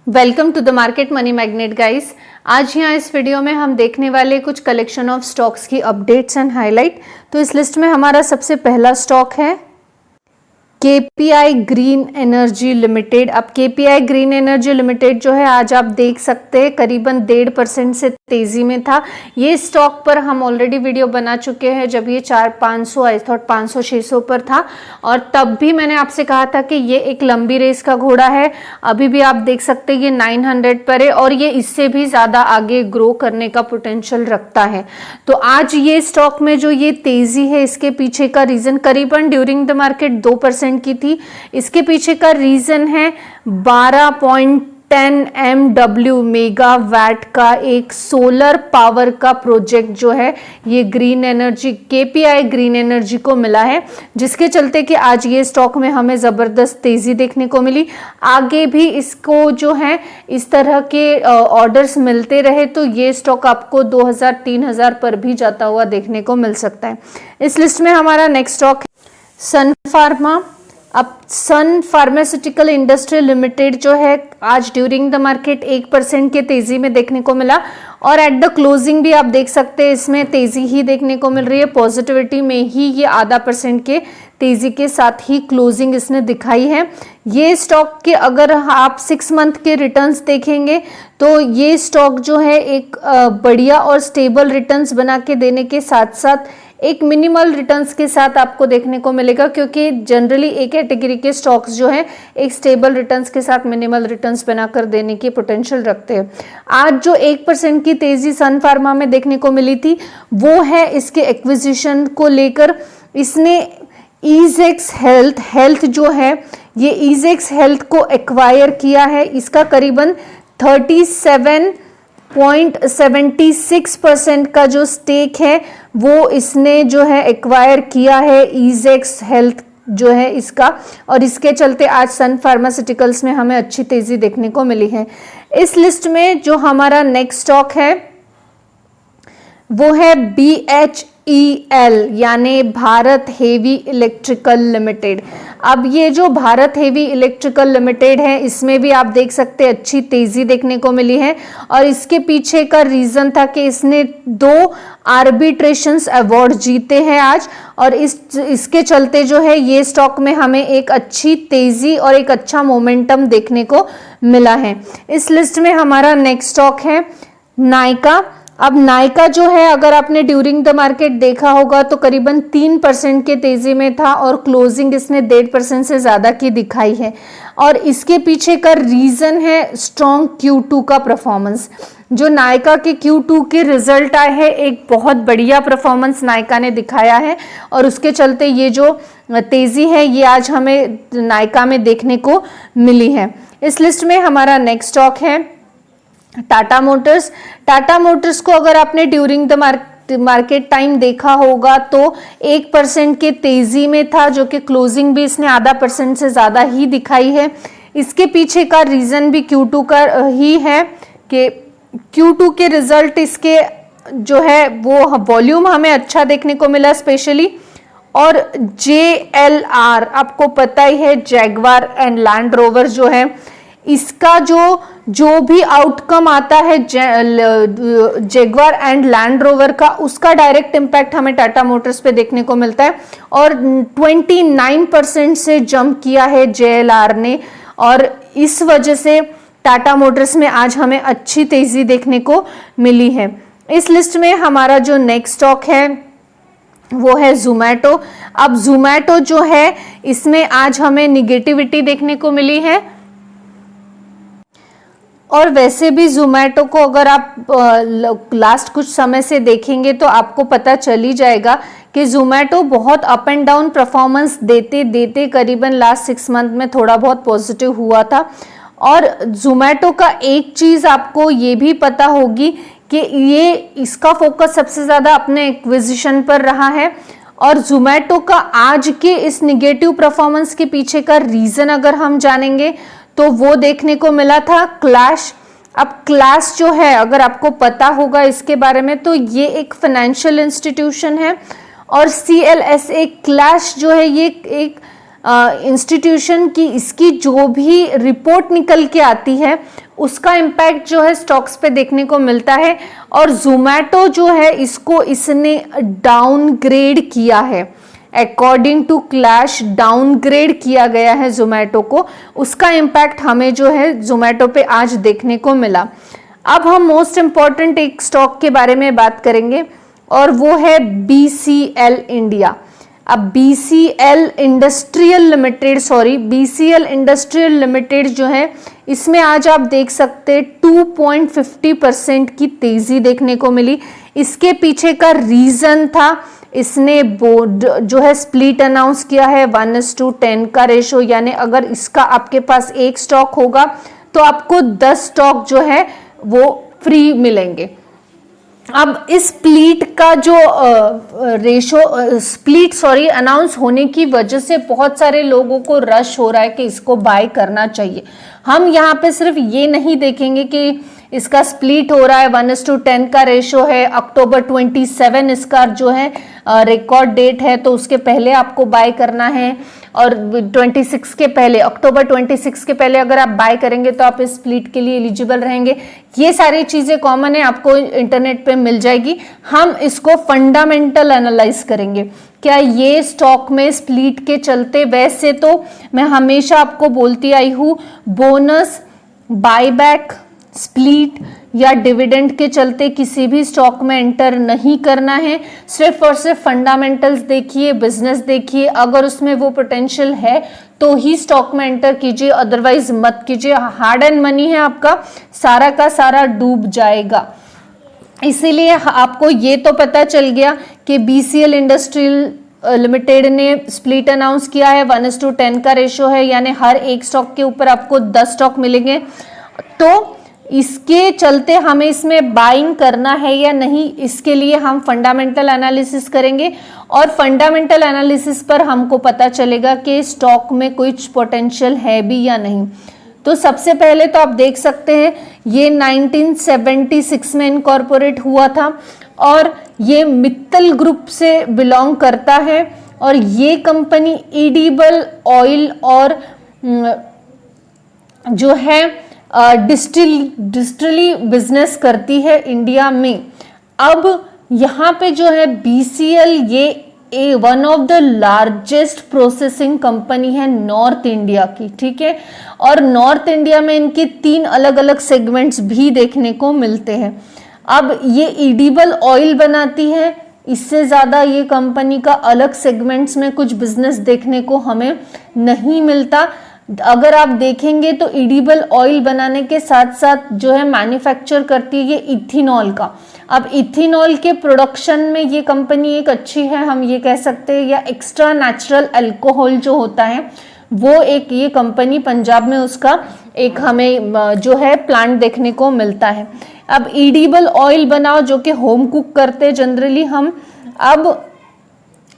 Welcome to the market money magnet guys. आज यहाँ इस वीडियो में हम देखने वाले कुछ कलेक्शन ऑफ स्टॉक्स की अपडेट्स एंड हाईलाइट। तो इस लिस्ट में हमारा सबसे पहला स्टॉक है केपीआई ग्रीन एनर्जी लिमिटेड। अब केपीआई ग्रीन एनर्जी लिमिटेड जो है आज आप देख सकते हैं करीबन 1.5% से तेजी में था। ये स्टॉक पर हम ऑलरेडी वीडियो बना चुके हैं जब ये 400-500 आई थॉट 500-600 पर था, और तब भी मैंने आपसे कहा था कि ये एक लंबी रेस का घोड़ा है। अभी भी आप देख सकते हैं ये 900 पर है और ये इससे भी ज़्यादा आगे ग्रो करने का पोटेंशियल रखता है। तो आज ये स्टॉक में जो ये तेज़ी है इसके पीछे का रीज़न करीबन ड्यूरिंग द मार्केट 2% की थी। इसके पीछे का रीजन है 12.10 MW मेगावाट का एक सोलर पावर का प्रोजेक्ट जो है ये green energy KPI green energy को मिला है, जिसके चलते कि आज ये स्टॉक में हमें जबरदस्त तेजी देखने को मिली। आगे भी इसको जो है इस तरह के ऑर्डर्स मिलते रहे तो ये स्टॉक आपको 2000-3000 पर भी जाता हुआ देखने को मिल सकता है। इस लिस्ट में हमारा नेक्स्ट स्टॉक सन फार्मा। अब सन फार्मास्यूटिकल इंडस्ट्री लिमिटेड जो है आज ड्यूरिंग द मार्केट 1% के तेजी में देखने को मिला, और एट द क्लोजिंग भी आप देख सकते हैं इसमें तेजी ही देखने को मिल रही है। पॉजिटिविटी में ही ये 0.5% के तेजी के साथ ही क्लोजिंग इसने दिखाई है। ये स्टॉक के अगर आप 6 मंथ के रिटर्न्स देखेंगे तो ये स्टॉक जो है एक बढ़िया और स्टेबल रिटर्न्स बना के देने के साथ साथ एक मिनिमल रिटर्न्स के साथ आपको देखने को मिलेगा, क्योंकि जनरली एक कैटेगरी के स्टॉक्स जो है एक स्टेबल रिटर्न्स के साथ मिनिमल रिटर्न्स बनाकर देने की पोटेंशियल रखते हैं। आज जो 1% की तेजी सन फार्मा में देखने को मिली थी वो है इसके एक्विजिशन को लेकर। इसने ईजेक्स हेल्थ जो है ये ईजेक्स हेल्थ को एक्वायर किया है। इसका करीबन 37.76% का जो स्टेक है वो इसने जो है एक्वायर किया है ईजेक्स हेल्थ जो है इसका, और इसके चलते आज सन फार्मास्यूटिकल्स में हमें अच्छी तेजी देखने को मिली है। इस लिस्ट में जो हमारा नेक्स्ट स्टॉक है वो है BHEL यानी भारत हेवी इलेक्ट्रिकल लिमिटेड। अब ये जो भारत हेवी इलेक्ट्रिकल लिमिटेड है इसमें भी आप देख सकते हैं अच्छी तेजी देखने को मिली है, और इसके पीछे का रीजन था कि इसने 2 आर्बिट्रेशंस अवार्ड जीते हैं आज, और इसके चलते जो है ये स्टॉक में हमें एक अच्छी तेजी और एक अच्छा मोमेंटम देखने को मिला है। इस लिस्ट में हमारा नेक्स्ट स्टॉक है नायका। अब नायका जो है अगर आपने ड्यूरिंग द मार्केट देखा होगा तो करीबन 3% के तेजी में था और क्लोजिंग इसने 1.5% से ज़्यादा की दिखाई है, और इसके पीछे का रीज़न है स्ट्रॉन्ग Q2 का परफॉर्मेंस। जो नायका के Q2 के रिजल्ट आए हैं एक बहुत बढ़िया परफॉर्मेंस नायका ने दिखाया है, और उसके चलते ये जो तेज़ी है ये आज हमें नायका में देखने को मिली है। इस लिस्ट में हमारा नेक्स्ट स्टॉक है टाटा मोटर्स। टाटा मोटर्स को अगर आपने ड्यूरिंग द मार्केट टाइम देखा होगा तो 1% के तेजी में था, जो कि क्लोजिंग भी इसने 0.5% से ज़्यादा ही दिखाई है। इसके पीछे का रीज़न भी Q2 का ही है कि Q2 के रिजल्ट इसके जो है वो वॉल्यूम हमें अच्छा देखने को मिला स्पेशली, और JLR आपको पता ही है जैगवार एंड लैंड रोवर जो है इसका जो भी आउटकम आता है जैगवार एंड लैंड रोवर का उसका डायरेक्ट इम्पैक्ट हमें टाटा मोटर्स पे देखने को मिलता है, और 29% से जंप किया है JLR ने, और इस वजह से टाटा मोटर्स में आज हमें अच्छी तेजी देखने को मिली है। इस लिस्ट में हमारा जो नेक्स्ट स्टॉक है वो है जोमैटो। अब जोमैटो जो है इसमें आज हमें निगेटिविटी देखने को मिली है, और वैसे भी जोमैटो को अगर आप लास्ट कुछ समय से देखेंगे तो आपको पता चल ही जाएगा कि जोमैटो बहुत अप एंड डाउन परफॉर्मेंस देते देते करीबन लास्ट 6 मंथ में थोड़ा बहुत पॉजिटिव हुआ था। और जोमैटो का एक चीज़ आपको ये भी पता होगी कि ये इसका फोकस सबसे ज़्यादा अपने एक्विजिशन पर रहा है, और जोमैटो का आज के इस निगेटिव परफॉर्मेंस के पीछे का रीज़न अगर हम जानेंगे तो वो देखने को मिला था क्लैश। अब क्लैश जो है अगर आपको पता होगा इसके बारे में तो ये एक फाइनेंशियल इंस्टीट्यूशन है, और CLSA क्लैश जो है ये एक इंस्टीट्यूशन की इसकी जो भी रिपोर्ट निकल के आती है उसका इम्पैक्ट जो है स्टॉक्स पे देखने को मिलता है। और जोमेटो जो है इसको इसने डाउनग्रेड किया है, अकॉर्डिंग टू क्लैश डाउनग्रेड किया गया है जोमेटो को, उसका इम्पैक्ट हमें जो है जोमेटो पे आज देखने को मिला। अब हम मोस्ट इंपॉर्टेंट एक स्टॉक के बारे में बात करेंगे और वो है BCL इंडिया। अब BCL इंडस्ट्रियल लिमिटेड जो है, इसमें आज आप देख सकते 2.50% की तेजी देखने को मिली। इसके पीछे का रीजन था, इसने जो है स्प्लिट अनाउंस किया है 1:10 का रेशो, यानी अगर इसका आपके पास एक स्टॉक होगा तो आपको 10 स्टॉक जो है वो फ्री मिलेंगे। अब इस स्प्लिट का जो अनाउंस होने की वजह से बहुत सारे लोगों को रश हो रहा है कि इसको बाय करना चाहिए। हम यहाँ पे सिर्फ ये नहीं देखेंगे कि इसका स्प्लिट हो रहा है, 1:10 का रेशो है, अक्टूबर 27 इसका जो है रिकॉर्ड डेट है, तो उसके पहले आपको बाय करना है, और 26 के पहले, अक्टूबर 26 के पहले अगर आप बाय करेंगे तो आप इस स्प्लिट के लिए एलिजिबल रहेंगे। ये सारी चीजें कॉमन है, आपको इंटरनेट पे मिल जाएगी। हम इसको फंडामेंटल एनालाइज करेंगे, क्या ये स्टॉक में स्प्लिट के चलते, वैसे तो मैं हमेशा आपको बोलती आई हूं बोनस, बायबैक, स्प्लिट या डिविडेंड के चलते किसी भी स्टॉक में एंटर नहीं करना है। सिर्फ और सिर्फ फंडामेंटल्स देखिए, बिजनेस देखिए, अगर उसमें वो पोटेंशियल है तो ही स्टॉक में एंटर कीजिए, अदरवाइज मत कीजिए। हार्ड एंड मनी है आपका, सारा का सारा डूब जाएगा। इसीलिए आपको ये तो पता चल गया कि BCL इंडस्ट्रियल लिमिटेड ने स्प्लिट अनाउंस किया है, 1:10 का रेशो है, यानी हर एक स्टॉक के ऊपर आपको 10 स्टॉक मिलेंगे। तो इसके चलते हमें इसमें बाइंग करना है या नहीं, इसके लिए हम फंडामेंटल एनालिसिस करेंगे, और फंडामेंटल एनालिसिस पर हमको पता चलेगा कि स्टॉक में कुछ पोटेंशियल है भी या नहीं। तो सबसे पहले तो आप देख सकते हैं ये 1976 में इनकॉर्पोरेट हुआ था और ये मित्तल ग्रुप से बिलोंग करता है, और ये कंपनी एडिबल ऑयल और जो है डिस्टिलरी बिजनेस करती है इंडिया में। अब यहाँ पे जो है BCL ये one of the largest processing company है नॉर्थ इंडिया की, ठीक है, और नॉर्थ इंडिया में इनके 3 अलग अलग सेगमेंट्स भी देखने को मिलते हैं। अब ये एडिबल ऑयल बनाती है, इससे ज़्यादा ये कंपनी का अलग सेगमेंट्स में कुछ बिजनेस देखने को हमें नहीं मिलता। अगर आप देखेंगे तो एडिबल ऑयल बनाने के साथ साथ जो है मैन्युफैक्चर करती है ये इथेनॉल का। अब इथेनॉल के प्रोडक्शन में ये कंपनी एक अच्छी है, हम ये कह सकते हैं, या एक्स्ट्रा नेचुरल अल्कोहल जो होता है वो एक ये कंपनी पंजाब में उसका एक हमें जो है प्लांट देखने को मिलता है। अब एडिबल ऑयल बनाओ जो कि होम कुक करते जनरली हम। अब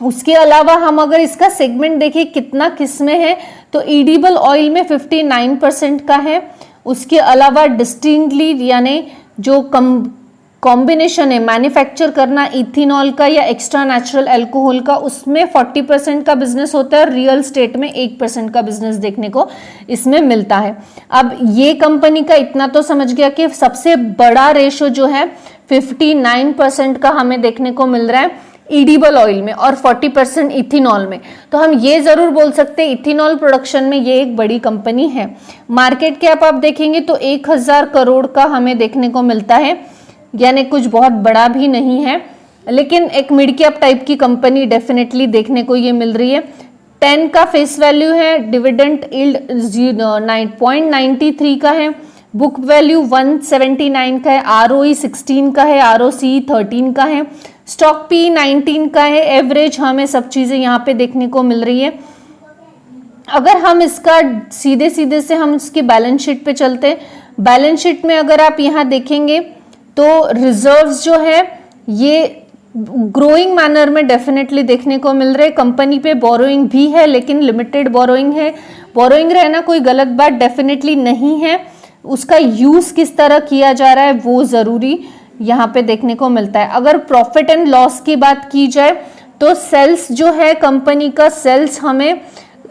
उसके अलावा हम अगर इसका सेगमेंट देखें कितना किसमें है, तो एडिबल ऑयल में 59% का है। उसके अलावा डिस्टिंक्टली यानी जो कॉम्बिनेशन है मैन्युफैक्चर करना इथेनॉल का या एक्स्ट्रा नेचुरल अल्कोहल का, उसमें 40% का बिजनेस होता है। रियल स्टेट में 1% का बिजनेस देखने को इसमें मिलता है। अब ये कंपनी का इतना तो समझ गया कि सबसे बड़ा रेशो जो है 59% का हमें देखने को मिल रहा है एडिबल ऑयल में और 40% इथेनॉल में। तो हम ये जरूर बोल सकते हैं इथेनॉल प्रोडक्शन में ये एक बड़ी कंपनी है। मार्केट कैप आप देखेंगे तो 1000 करोड़ का हमें देखने को मिलता है, यानी कुछ बहुत बड़ा भी नहीं है, लेकिन एक मिड कैप टाइप की कंपनी डेफिनेटली देखने को ये मिल रही है। 10 का फेस वैल्यू है, डिविडेंड यील्ड 9.93 का है, बुक वैल्यू 179 का है, ROE 16 का है, ROCE 13 का है, स्टॉक पी 19 का है। एवरेज हमें सब चीजें यहाँ पे देखने को मिल रही है। अगर हम इसका सीधे सीधे से हम इसकी बैलेंस शीट पे चलते हैं, बैलेंस शीट में अगर आप यहाँ देखेंगे तो रिजर्व्स जो है ये ग्रोइंग मैनर में डेफिनेटली देखने को मिल रहे। कंपनी पे बोरोइंग भी है लेकिन लिमिटेड बोरोइंग है। बोरोइंग रहना कोई गलत बात डेफिनेटली नहीं है, उसका यूज किस तरह किया जा रहा है वो जरूरी यहाँ पे देखने को मिलता है। अगर प्रॉफिट एंड लॉस की बात की जाए तो सेल्स जो है कंपनी का सेल्स हमें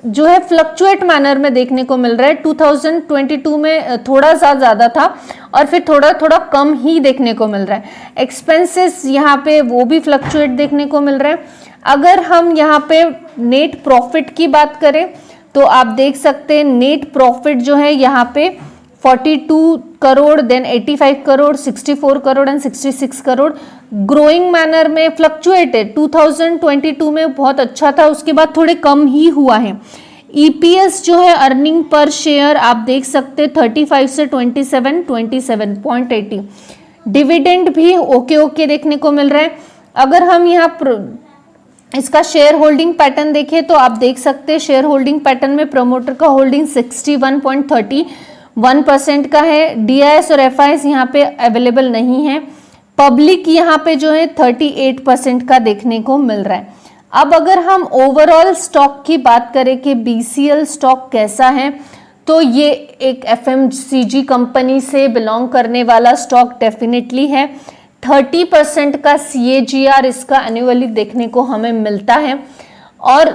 जो है फ्लक्चुएट मैनर में देखने को मिल रहा है। 2022 में थोड़ा सा ज़्यादा था और फिर थोड़ा थोड़ा कम ही देखने को मिल रहा है। एक्सपेंसेस यहाँ पे वो भी फ्लक्चुएट देखने को मिल रहा है। अगर हम यहाँ पे नेट प्रॉफिट की बात करें तो आप देख सकते हैं नेट प्रॉफिट जो है यहाँ पे 42 crore, then 85 crore, 64 crore and 66 crore. Growing manner में फ्लक्चुएटेड 2022 में बहुत अच्छा था, उसके बाद थोड़े कम ही हुआ है। ईपीएस जो है अर्निंग पर शेयर आप देख सकते हैं 35 से 27.80। डिविडेंड भी ओके देखने को मिल रहा है। अगर हम यहाँ इसका शेयर होल्डिंग पैटर्न देखें तो आप देख सकते हैं शेयर होल्डिंग पैटर्न में प्रमोटर का होल्डिंग 61.31% का है। डीआईएस और एफआईएस यहाँ पे अवेलेबल नहीं है। पब्लिक यहाँ पे जो है 38% का देखने को मिल रहा है। अब अगर हम ओवरऑल स्टॉक की बात करें कि बीसीएल स्टॉक कैसा है, तो ये एक एफएमसीजी कंपनी से बिलोंग करने वाला स्टॉक डेफिनेटली है। 30% का CAGR इसका एनुअली देखने को हमें मिलता है और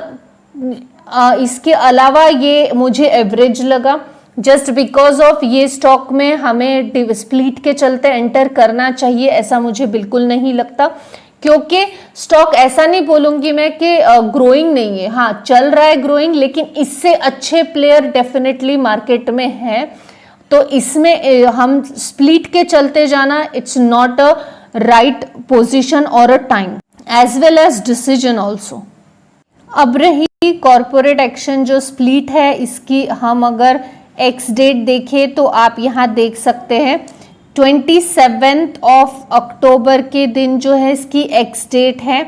इसके अलावा ये मुझे एवरेज लगा जस्ट बिकॉज ऑफ ये स्टॉक में हमें स्प्लिट के चलते एंटर करना चाहिए, ऐसा मुझे बिल्कुल नहीं लगता। क्योंकि स्टॉक ऐसा नहीं बोलूंगी मैं कि ग्रोइंग नहीं है, हाँ चल रहा है ग्रोइंग, लेकिन इससे अच्छे प्लेयर डेफिनेटली मार्केट में है। तो इसमें हम स्प्लिट के चलते जाना it's not a right position और a time as well as decision also. अब रही कॉर्पोरेट एक्शन जो स्प्लिट है, इसकी हम अगर एक्स डेट देखें तो आप यहाँ देख सकते हैं 27 अक्टूबर के दिन जो है इसकी एक्स डेट है।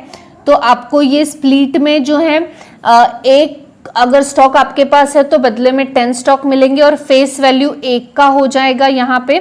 तो आपको ये स्प्लिट में जो है एक अगर स्टॉक आपके पास है तो बदले में 10 स्टॉक मिलेंगे और फेस वैल्यू 1 का हो जाएगा यहाँ पे।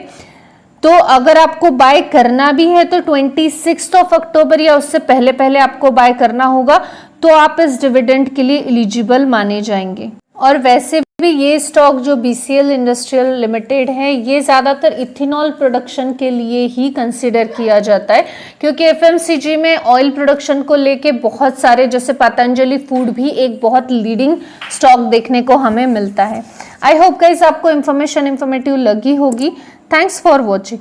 तो अगर आपको बाय करना भी है तो 26 अक्टूबर या उससे पहले पहले आपको बाय करना होगा, तो आप इस डिविडेंड के लिए एलिजिबल माने जाएंगे। और वैसे भी ये स्टॉक जो बीसीएल इंडस्ट्रियल लिमिटेड है ये ज़्यादातर इथेनॉल प्रोडक्शन के लिए ही कंसिडर किया जाता है, क्योंकि एफएमसीजी में ऑयल प्रोडक्शन को लेके बहुत सारे, जैसे पतंजलि फूड भी एक बहुत लीडिंग स्टॉक देखने को हमें मिलता है। आई होप गाइस आपको इन्फॉर्मेटिव लगी होगी। Thanks for watching.